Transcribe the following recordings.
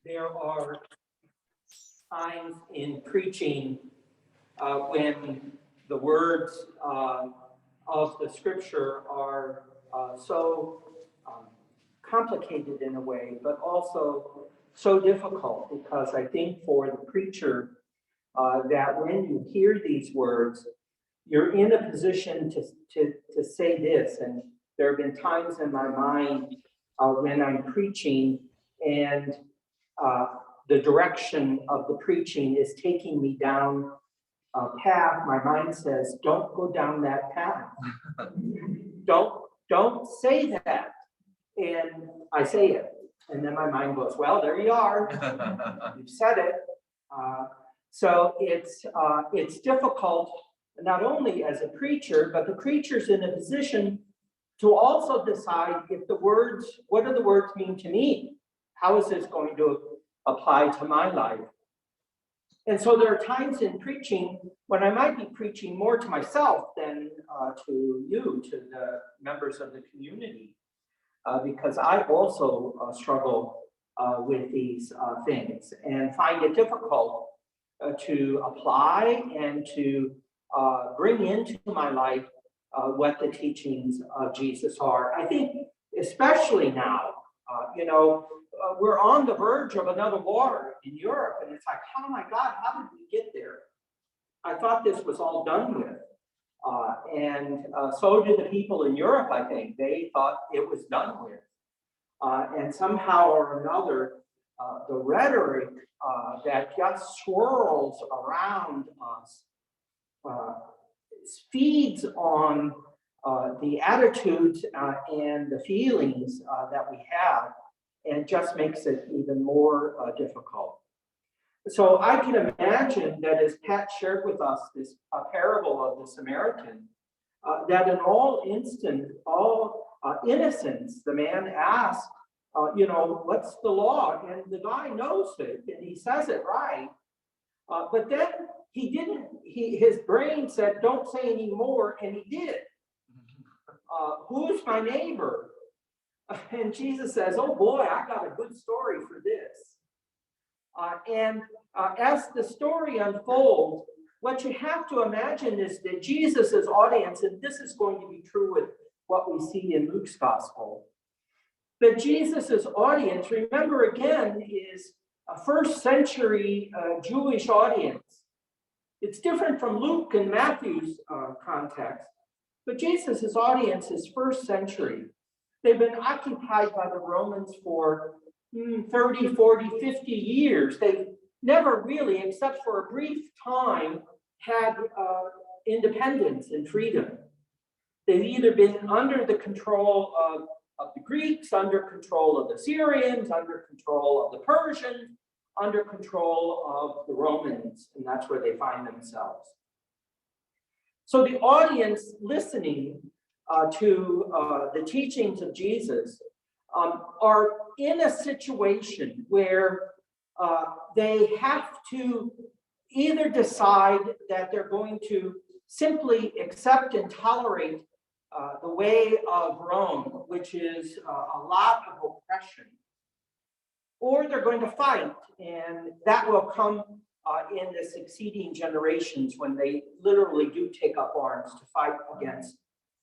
There are times in preaching when the words of the scripture are so complicated in a way, but also so difficult, because I think for the preacher that when you hear these words, you're in a position to say this. And there have been times in my mind when I'm preaching and the direction of the preaching is taking me down a path. My mind says, don't go down that path. Don't say that. And I say it. And then my mind goes, well, there you are. You've said it. So it's difficult, not only as a preacher, but the preacher's in a position to also decide if the words, what do the words mean to me? How is this going to apply to my life? And so there are times in preaching when I might be preaching more to myself than to you, to the members of the community, because I also struggle with these things and find it difficult to apply and to bring into my life what the teachings of Jesus are. I think especially now, we're on the verge of another war in Europe, and it's like, oh my God, how did we get there? I thought this was all done with. And so did the people in Europe, I think. They thought it was done with. And somehow or another, the rhetoric that just swirls around us feeds on the attitudes and the feelings that we have, and just makes it even more difficult. So I can imagine that as Pat shared with us this parable of the Samaritan, that in all innocence, the man asked, what's the law? And the guy knows it, and he says it right. But then he didn't, his brain said, don't say any more, and he did. Who's my neighbor? And Jesus says, oh boy, I got a good story for this. And as the story unfolds, what you have to imagine is that Jesus's audience, and this is going to be true with what we see in Luke's gospel, that Jesus's audience, remember again, is a first century Jewish audience. It's different from Luke and Matthew's context, but Jesus's audience is first century. They've been occupied by the Romans for 30, 40, 50 years. They've never really, except for a brief time, had independence and freedom. They've either been under the control of the Greeks, under control of the Syrians, under control of the Persians, under control of the Romans, and that's where they find themselves. So the audience listening to the teachings of Jesus are in a situation where they have to either decide that they're going to simply accept and tolerate the way of Rome, which is a lot of oppression, or they're going to fight, and that will come in the succeeding generations when they literally do take up arms to fight against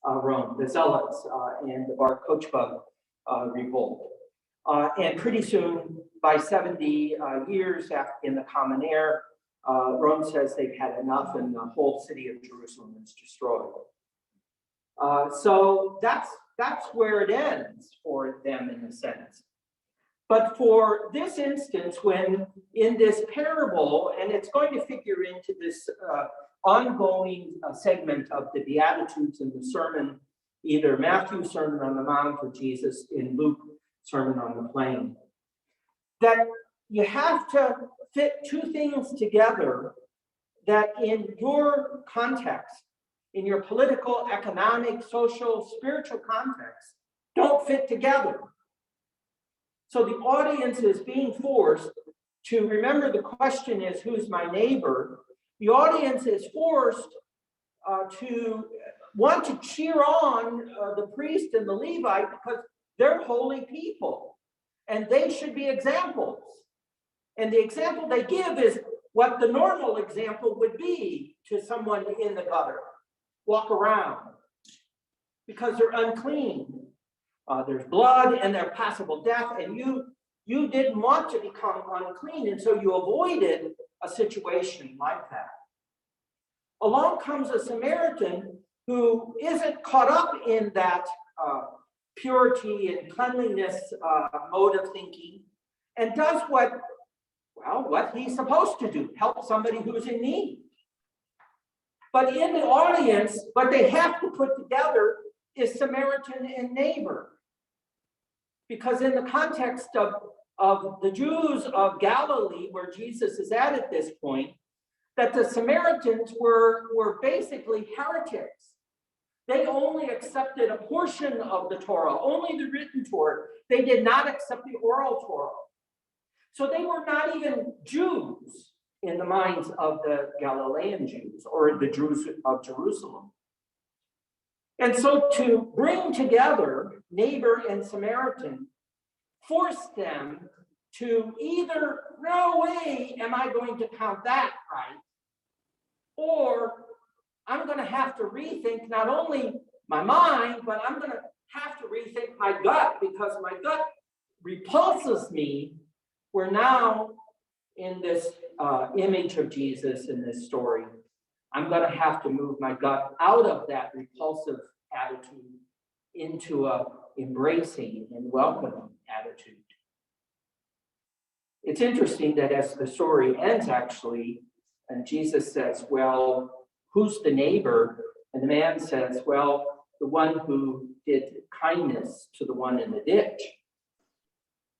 Rome, the Zealots and the Bar Kokhba revolt. And pretty soon, by 70 years after in the Common Era, Rome says they've had enough, and the whole city of Jerusalem is destroyed. So that's where it ends for them in a sense. But for this instance, when in this parable, and it's going to figure into this ongoing segment of the Beatitudes in the sermon, either Matthew's Sermon on the Mount or Jesus in Luke Sermon on the Plain, that you have to fit two things together that in your context, in your political, economic, social, spiritual context, don't fit together. So the audience is being forced to remember the question is, who's my neighbor? The audience is forced to want to cheer on the priest and the Levite because they're holy people and they should be examples. And the example they give is what the normal example would be to someone in the gutter. Walk around because they're unclean. There's blood and there's possible death, and you didn't want to become unclean, and so you avoided a situation like that. Along comes a Samaritan who isn't caught up in that purity and cleanliness mode of thinking, and does what he's supposed to do, help somebody who's in need. But in the audience, what they have to put together is Samaritan and neighbor. Because in the context of the Jews of Galilee, where Jesus is at this point, that the Samaritans were basically heretics. They only accepted a portion of the Torah, only the written Torah. They did not accept the oral Torah. So they were not even Jews in the minds of the Galilean Jews or the Jews of Jerusalem. And so to bring together neighbor and Samaritan forced them to either, no way am I going to count that right, or I'm going to have to rethink not only my mind, but I'm going to have to rethink my gut, because my gut repulses me. We're now in this image of Jesus in this story. I'm going to have to move my gut out of that repulsive attitude into a embracing and welcoming attitude. It's interesting that as the story ends, actually, and Jesus says, well, who's the neighbor? And the man says, well, the one who did kindness to the one in the ditch.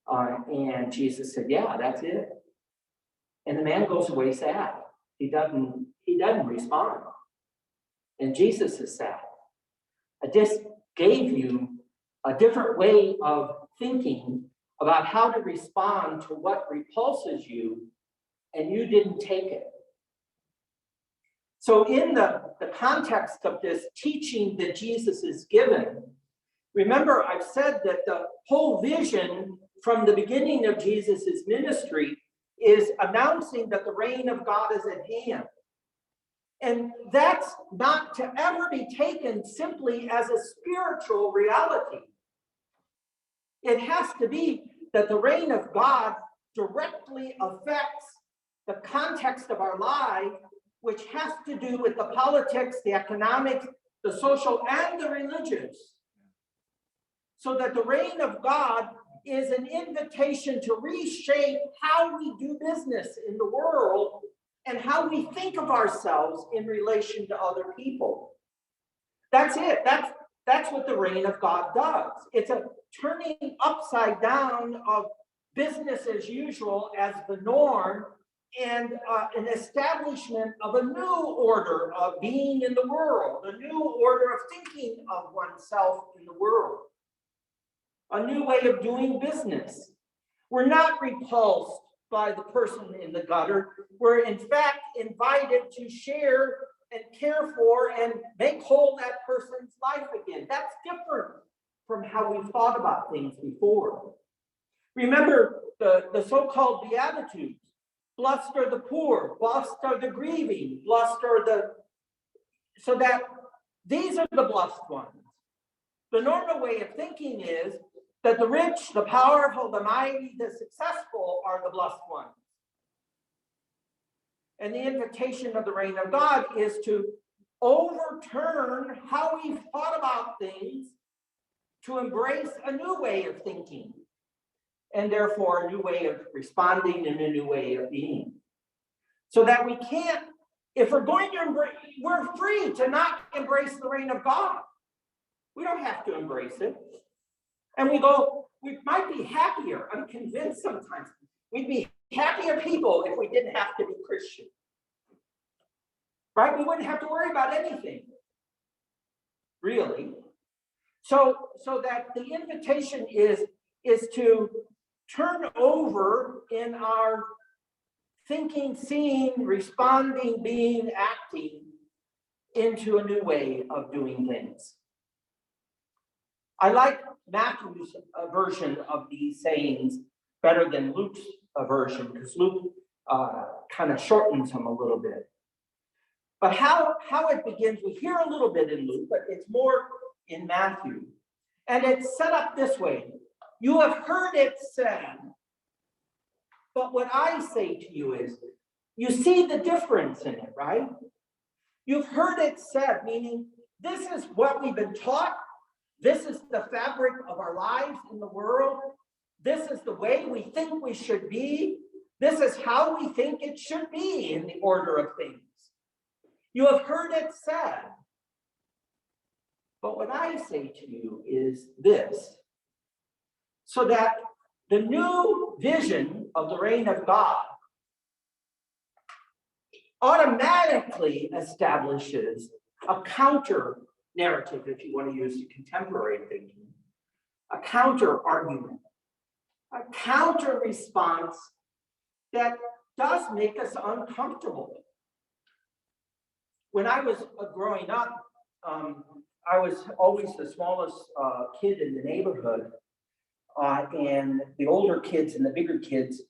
And Jesus said, yeah, that's it. And the man goes away sad. He doesn't respond. And Jesus is sad. I just gave you a different way of thinking about how to respond to what repulses you, and you didn't take it. So in the context of this teaching that Jesus is given, remember I've said that the whole vision from the beginning of Jesus's ministry is announcing that the reign of God is at hand. And that's not to ever be taken simply as a spiritual reality. It has to be that the reign of God directly affects the context of our life, which has to do with the politics, the economic, the social, and the religious. So that the reign of God is an invitation to reshape how we do business in the world and how we think of ourselves in relation to other people. That's it. That's what the reign of God does. It's a turning upside down of business as usual as the norm, and an establishment of a new order of being in the world, a new order of thinking of oneself in the world, a new way of doing business. We're not repulsed by the person in the gutter. We're in fact invited to share and care for and make whole that person's life again. That's different from how we've thought about things before. Remember the so-called Beatitudes. Blessed are the poor, blessed are the grieving, blessed are so that these are the blessed ones. The normal way of thinking is that the rich, the powerful, the mighty, the successful are the blessed ones. And the invitation of the reign of God is to overturn how we've thought about things, to embrace a new way of thinking, and therefore a new way of responding and a new way of being. So that we can't, if we're going to embrace, we're free to not embrace the reign of God. We don't have to embrace it. And we might be happier. I'm convinced sometimes we'd be happier people if we didn't have to be Christian. Right? We wouldn't have to worry about anything, really. So that the invitation is to turn over in our thinking, seeing, responding, being, acting into a new way of doing things. I like Matthew's version of these sayings better than Luke's version, because Luke kind of shortens them a little bit. But how it begins, we hear a little bit in Luke, but it's more in Matthew. And it's set up this way. You have heard it said, but what I say to you is, you see the difference in it, right? You've heard it said, meaning this is what we've been taught. This is the fabric of our lives in the world. This is the way we think we should be. This is how we think it should be in the order of things. You have heard it said. But what I say to you is this, so that the new vision of the reign of God automatically establishes a counter narrative, if you want to use contemporary thinking, a counter argument, a counter response that does make us uncomfortable. When I was growing up, I was always the smallest kid in the neighborhood, and the older kids and the bigger kids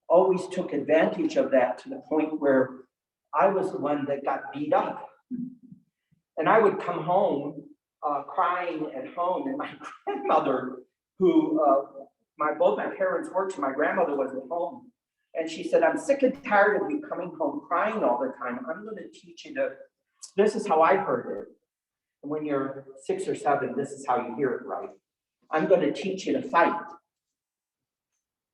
always took advantage of that to the point where I was the one that got beat up. And I would come home crying at home, and my grandmother, who both my parents worked, and my grandmother wasn't home, and she said, I'm sick and tired of you coming home crying all the time. I'm going to teach you this is how I heard it. And when you're 6 or 7, this is how you hear it, right? I'm going to teach you to fight.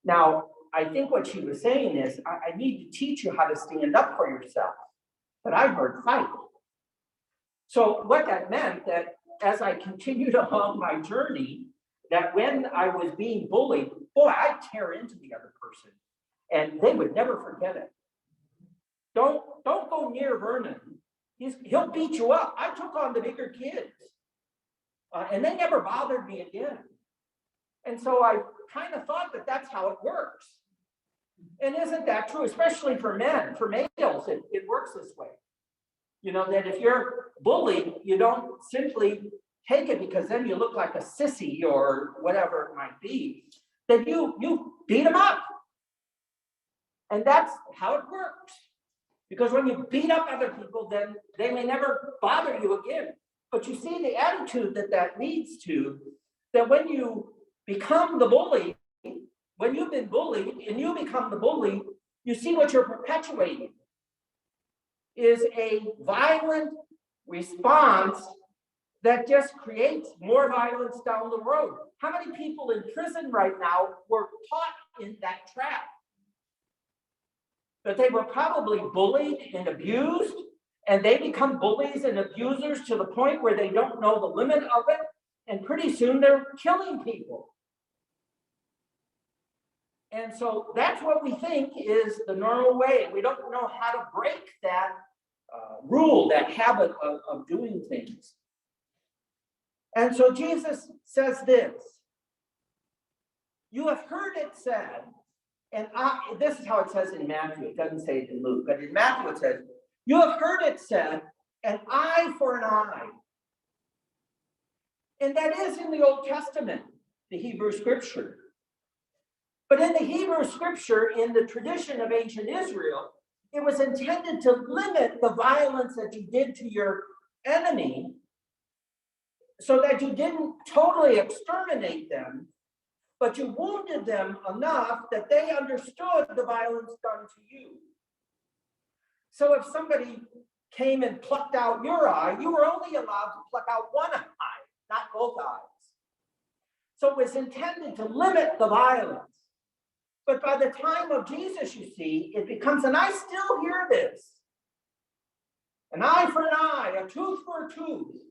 Now, I think what she was saying is, I need to teach you how to stand up for yourself. But I heard fight. So what that meant, that as I continued along my journey, that when I was being bullied, boy, I'd tear into the other person, and they would never forget it. Don't go near Vernon. He'll beat you up. I took on the bigger kids, and they never bothered me again. And so I kind of thought that that's how it works. And isn't that true? Especially for men, for males, it works this way. You know, that if you're bullied, you don't simply take it because then you look like a sissy or whatever it might be. That you beat them up. And that's how it works. Because when you beat up other people, then they may never bother you again. But you see the attitude that leads to, that when you become the bully, when you've been bullied and you become the bully, you see what you're perpetuating is a violent response that just creates more violence down the road. How many people in prison right now were caught in that trap? That they were probably bullied and abused, and they become bullies and abusers to the point where they don't know the limit of it, and pretty soon they're killing people. And so that's what we think is the normal way. We don't know how to break that rule, that habit of doing things. And so Jesus says this, you have heard it said, and this is how it says in Matthew, it doesn't say it in Luke, but in Matthew it says, you have heard it said, an eye for an eye. And that is in the Old Testament, the Hebrew scripture. But in the Hebrew scripture, in the tradition of ancient Israel, it was intended to limit the violence that you did to your enemy so that you didn't totally exterminate them, but you wounded them enough that they understood the violence done to you. So if somebody came and plucked out your eye, you were only allowed to pluck out one eye, not both eyes. So it was intended to limit the violence. But by the time of Jesus, you see, it becomes, and I still hear this, an eye for an eye, a tooth for a tooth.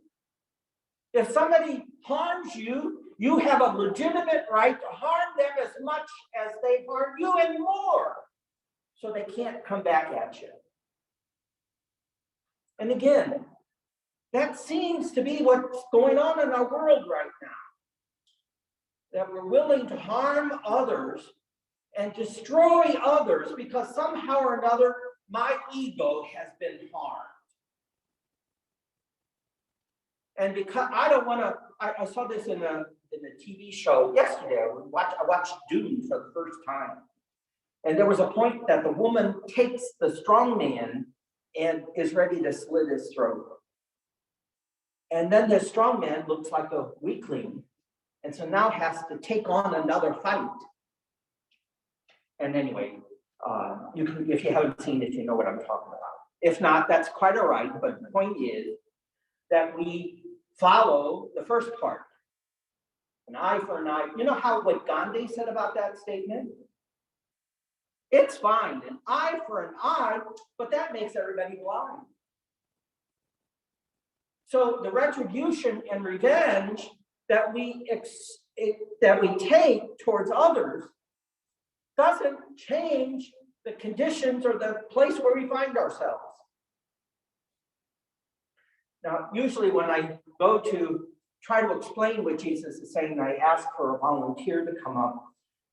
If somebody harms you, you have a legitimate right to harm them as much as they harm you and more, so they can't come back at you. And again, that seems to be what's going on in our world right now. That we're willing to harm others and destroy others because somehow or another my ego has been harmed. And because I don't want to, I saw this in a TV show yesterday. I watched Dune for the first time. And there was a point that the woman takes the strong man and is ready to slit his throat. And then the strong man looks like a weakling, and so now has to take on another fight. And anyway, you can, if you haven't seen it, you know what I'm talking about. If not, that's quite all right. But the point is that we follow the first part. An eye for an eye. You know how what Gandhi said about that statement? It's fine, an eye for an eye, but that makes everybody blind. So the retribution and revenge that we take towards others doesn't change the conditions or the place where we find ourselves. Now, usually when I go to try to explain what Jesus is saying, I ask for a volunteer to come up,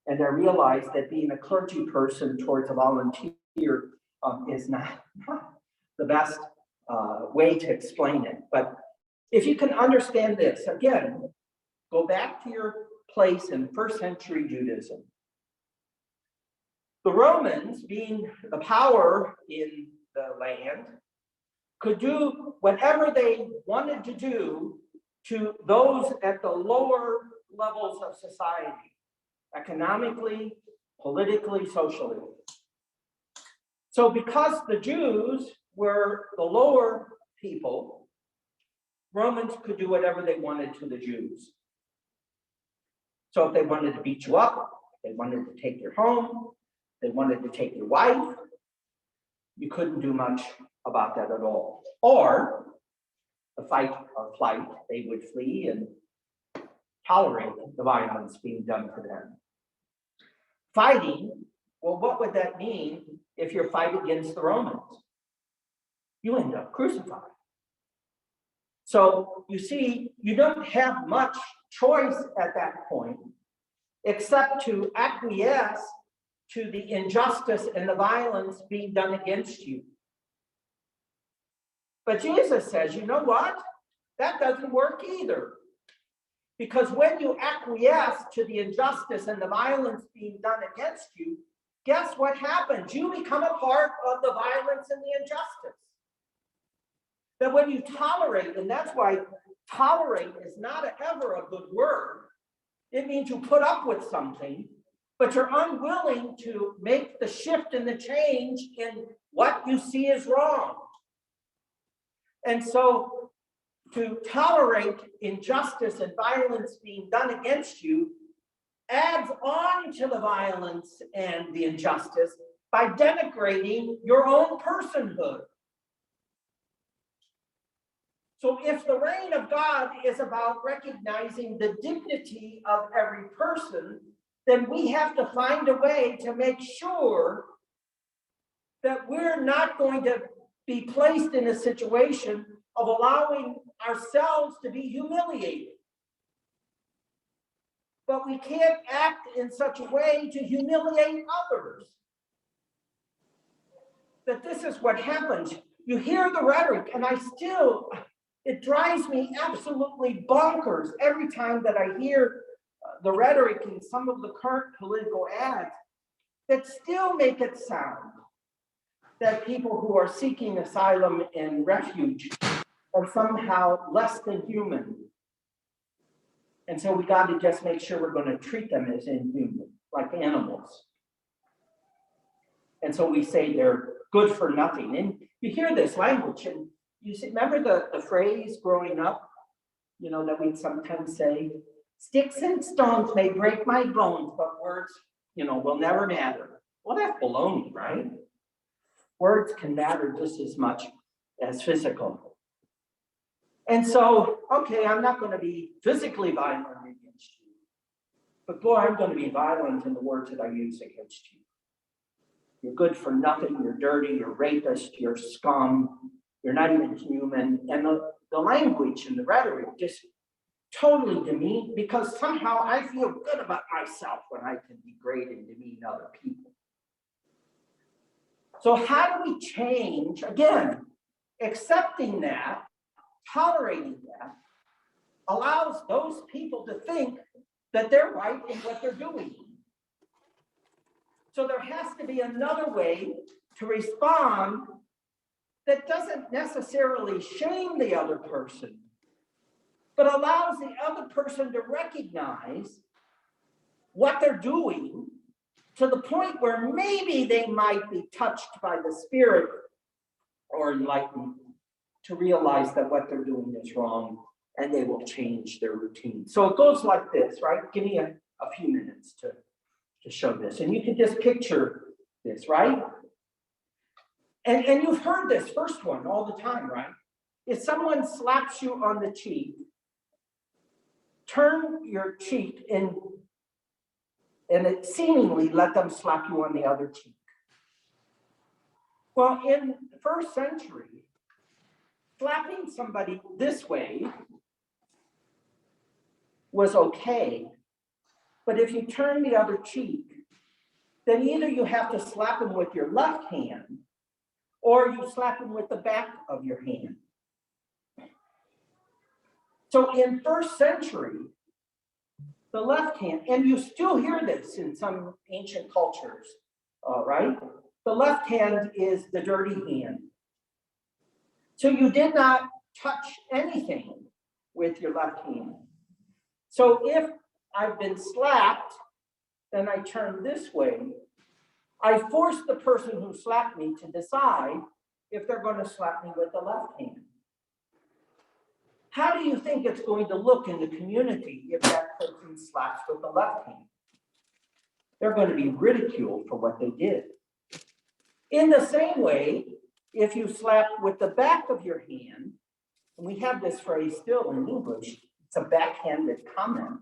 and I realize that being a clergy person towards a volunteer is not the best way to explain it. But if you can understand this, again, go back to your place in first century Judaism. The Romans, being the power in the land, could do whatever they wanted to do to those at the lower levels of society, economically, politically, socially. So because the Jews were the lower people, Romans could do whatever they wanted to the Jews. So if they wanted to beat you up, they wanted to take your home, they wanted to take your wife, you couldn't do much about that at all. Or the fight or flight, they would flee and tolerate the violence being done to them. Fighting, well, what would that mean if you're fighting against the Romans? You end up crucified. So you see, you don't have much choice at that point except to acquiesce to the injustice and the violence being done against you. But Jesus says, you know what? That doesn't work either. Because when you acquiesce to the injustice and the violence being done against you, guess what happens? You become a part of the violence and the injustice. That when you tolerate, and that's why tolerate is not ever a good word. It means you put up with something, but you're unwilling to make the shift and the change in what you see as wrong. And so to tolerate injustice and violence being done against you adds on to the violence and the injustice by denigrating your own personhood. So if the reign of God is about recognizing the dignity of every person, then we have to find a way to make sure that we're not going to be placed in a situation of allowing ourselves to be humiliated. But we can't act in such a way to humiliate others. That this is what happens. You hear the rhetoric, and it drives me absolutely bonkers every time that I hear the rhetoric in some of the current political ads that still make it sound that people who are seeking asylum and refuge are somehow less than human. And so we got to just make sure we're going to treat them as inhuman, like animals. And so we say they're good for nothing. And you hear this language, and you see, remember the phrase growing up, that we'd sometimes say, sticks and stones may break my bones, but words, will never matter. Well, that's baloney, right? Words can matter just as much as physical. And so, okay, I'm not going to be physically violent against you, but boy, I'm going to be violent in the words that I use against you. You're good for nothing, you're dirty, you're rapist, you're scum, you're not even human. And the language and the rhetoric just totally demean, because somehow I feel good about myself when I can degrade and demean other people. So how do we change, again, accepting that, tolerating that, allows those people to think that they're right in what they're doing. So there has to be another way to respond that doesn't necessarily shame the other person, but allows the other person to recognize what they're doing to the point where maybe they might be touched by the Spirit or enlightened to realize that what they're doing is wrong, and they will change their routine. So it goes like this, right? Give me a few minutes to show this. And you can just picture this, right? And you've heard this first one all the time, right? If someone slaps you on the cheek, turn your cheek and it seemingly let them slap you on the other cheek. Well, in the first century, slapping somebody this way was okay. But if you turn the other cheek, then either you have to slap them with your left hand or you slap them with the back of your hand. So in first century, the left hand, and you still hear this in some ancient cultures, right? The left hand is the dirty hand. So you did not touch anything with your left hand. So if I've been slapped, then I turn this way. I force the person who slapped me to decide if they're going to slap me with the left hand. How do you think it's going to look in the community if that person slaps with the left hand? They're going to be ridiculed for what they did. In the same way, if you slap with the back of your hand, and we have this phrase still in English, it's a backhanded comment.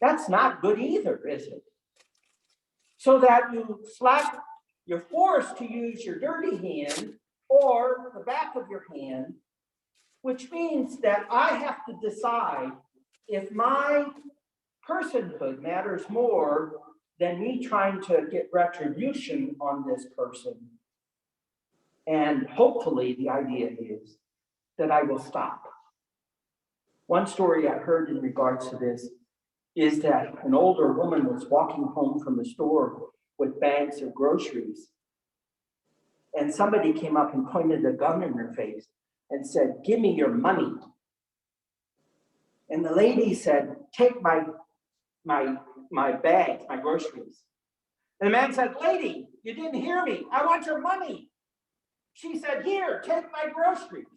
That's not good either, is it? So that you slap, you're forced to use your dirty hand or the back of your hand, which means that I have to decide if my personhood matters more than me trying to get retribution on this person. And hopefully the idea is that I will stop. One story I heard in regards to this is that an older woman was walking home from the store with bags of groceries. And somebody came up and pointed a gun in her face and said, "Give me your money." And the lady said, "Take my bags, my groceries." And the man said, "Lady, you didn't hear me. I want your money." She said, "Here, take my groceries."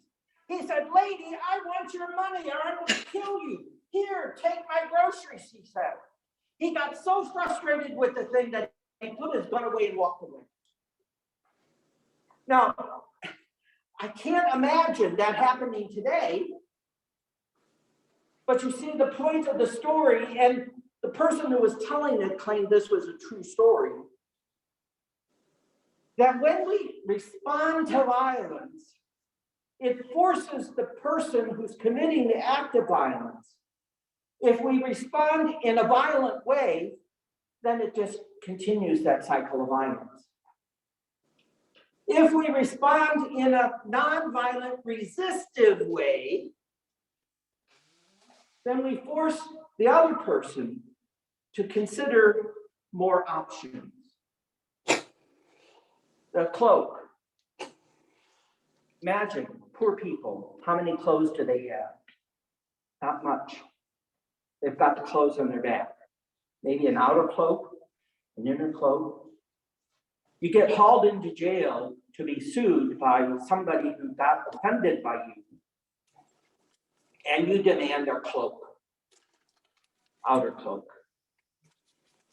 He said, "Lady, I want your money or I will kill you. Here, take my groceries," he said. He got so frustrated with the thing that he put his gun away and walked away. Now, I can't imagine that happening today, but you see the point of the story, and the person who was telling it claimed this was a true story, that when we respond to violence, it forces the person who's committing the act of violence. If we respond in a violent way, then it just continues that cycle of violence. If we respond in a nonviolent, resistive way, then we force the other person to consider more options. The cloak. Imagine, poor people, how many clothes do they have? Not much. They've got the clothes on their back. Maybe an outer cloak, an inner cloak. You get hauled into jail to be sued by somebody who got offended by you, and you demand their cloak, outer cloak.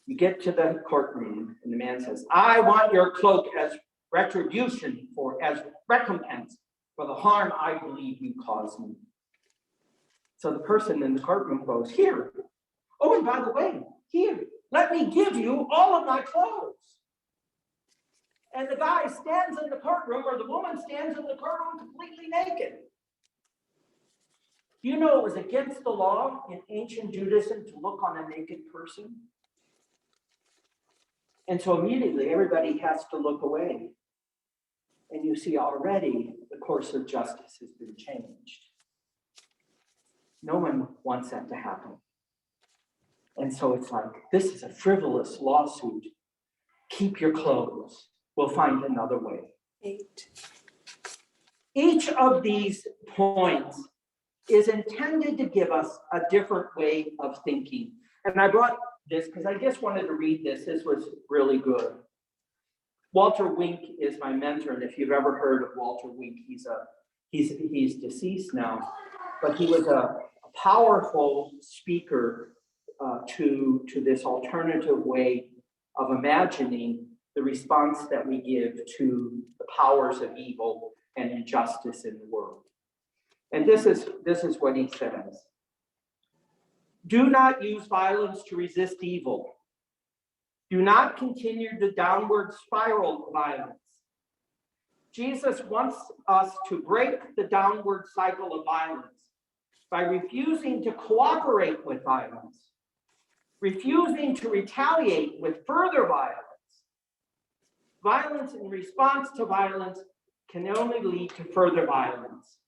You get to the courtroom, and the man says, "I want your cloak as retribution as recompense for the harm I believe you caused me." So the person in the courtroom goes, "Here. Oh, and by the way, here, let me give you all of my clothes." And the guy stands in the courtroom, or the woman stands in the courtroom completely naked. You know, it was against the law in ancient Judaism to look on a naked person. And so immediately everybody has to look away. And you see already the course of justice has been changed. No one wants that to happen. And so it's like, this is a frivolous lawsuit. keep your clothes. We'll find another way. 8. Each of these points is intended to give us a different way of thinking. And I brought this because I just wanted to read this. This was really good. Walter Wink is my mentor, and if you've ever heard of Walter Wink, he's deceased now, but he was a powerful speaker to this alternative way of imagining the response that we give to the powers of evil and injustice in the world. And this is what he says. Do not use violence to resist evil. Do not continue the downward spiral of violence. Jesus wants us to break the downward cycle of violence by refusing to cooperate with violence, refusing to retaliate with further violence. Violence in response to violence can only lead to further violence.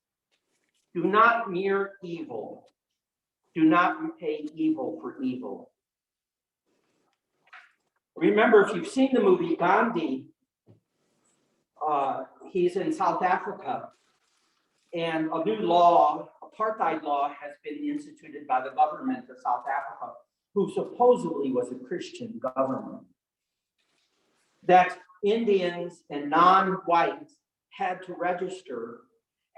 Do not mirror evil. Do not repay evil for evil. Remember, if you've seen the movie Gandhi, he's in South Africa, and a new law, apartheid law, has been instituted by the government of South Africa, who supposedly was a Christian government, that Indians and non-whites had to register,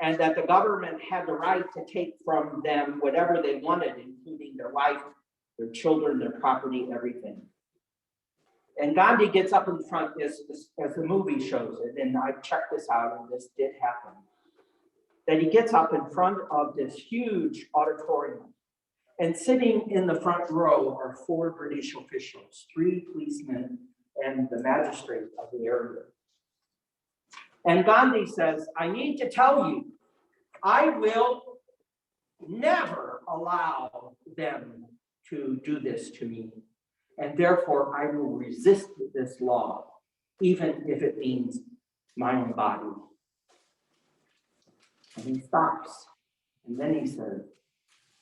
and that the government had the right to take from them whatever they wanted, including their wife, their children, their property, everything. And Gandhi gets up in front, as the movie shows it, and I checked this out, and this did happen, that he gets up in front of this huge auditorium, and sitting in the front row are 4 British officials, 3 policemen, and the magistrate of the area. And Gandhi says, I need to tell you, I will never allow them to do this to me. And therefore, I will resist this law, even if it means my own body. And he stops. And then he says,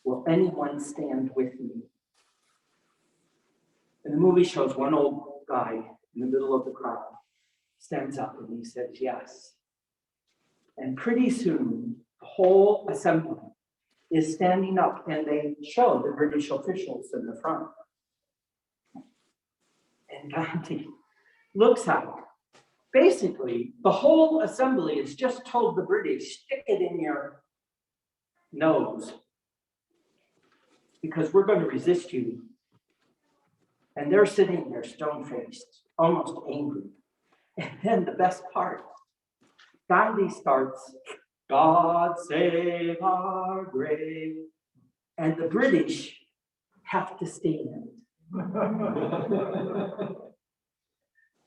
will anyone stand with me? And the movie shows one old guy in the middle of the crowd stands up and he says, yes. And pretty soon, the whole assembly is standing up, and they show the British officials in the front. And Gandhi looks out. Basically, the whole assembly has just told the British, stick it in your nose, because we're going to resist you. And they're sitting there stone-faced, almost angry. And then the best part, Gandhi starts, God save our great, and the British have to stand.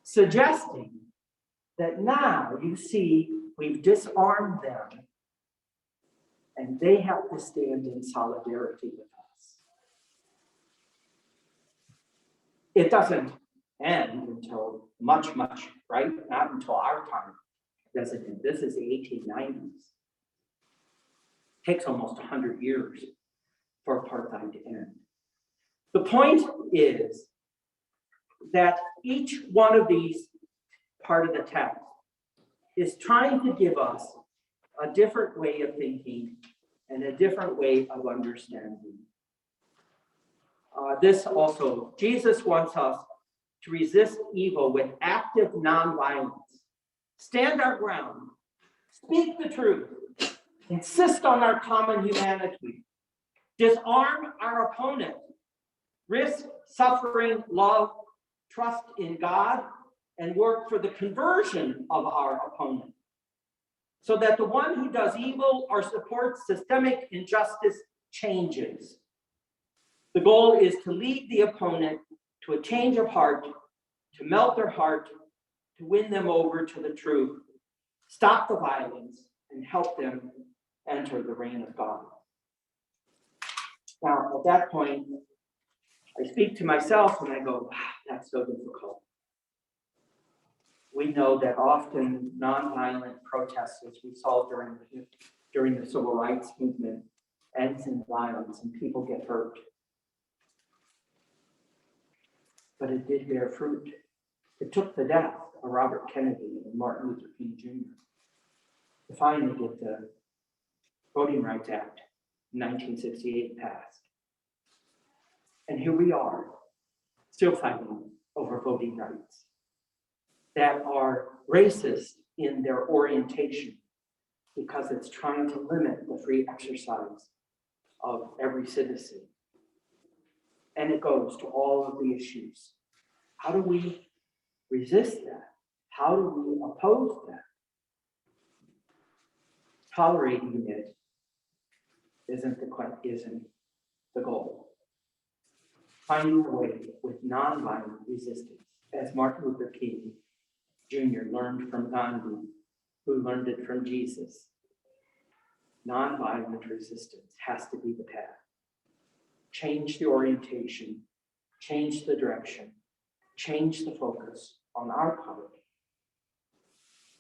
Suggesting that now you see we've disarmed them and they have to stand in solidarity with us. It doesn't end until much, right? Not until our time, does it? This is the 1890s. It takes almost 100 years for apartheid to end. The point is that each one of these part of the text is trying to give us a different way of thinking and a different way of understanding. This also, Jesus wants us to resist evil with active nonviolence. Stand our ground, speak the truth, insist on our common humanity, disarm our opponent, risk suffering, love, trust in God, and work for the conversion of our opponent, so that the one who does evil or supports systemic injustice changes. The goal is to lead the opponent to a change of heart, to melt their heart, to win them over to the truth, stop the violence, and help them enter the reign of God. Now, at that point, I speak to myself and I go, wow, that's so difficult. We know that often nonviolent protests, as we saw during the civil rights movement, ends in violence and people get hurt. But it did bear fruit. It took the death of Robert Kennedy and Martin Luther King Jr. to finally get the Voting Rights Act in 1968 passed. And here we are, still fighting over voting rights that are racist in their orientation because it's trying to limit the free exercise of every citizen. And it goes to all of the issues. How do we resist that? How do we oppose that? Tolerating it isn't the goal. Finding a way with nonviolent resistance, as Martin Luther King Jr. learned from Gandhi, who learned it from Jesus. Nonviolent resistance has to be the path. Change the orientation, change the direction, change the focus on our part,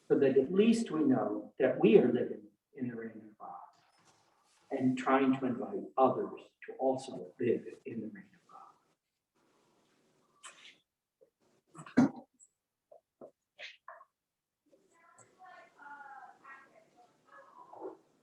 so that at least we know that we are living in the reign of God and trying to invite others to also live in the reign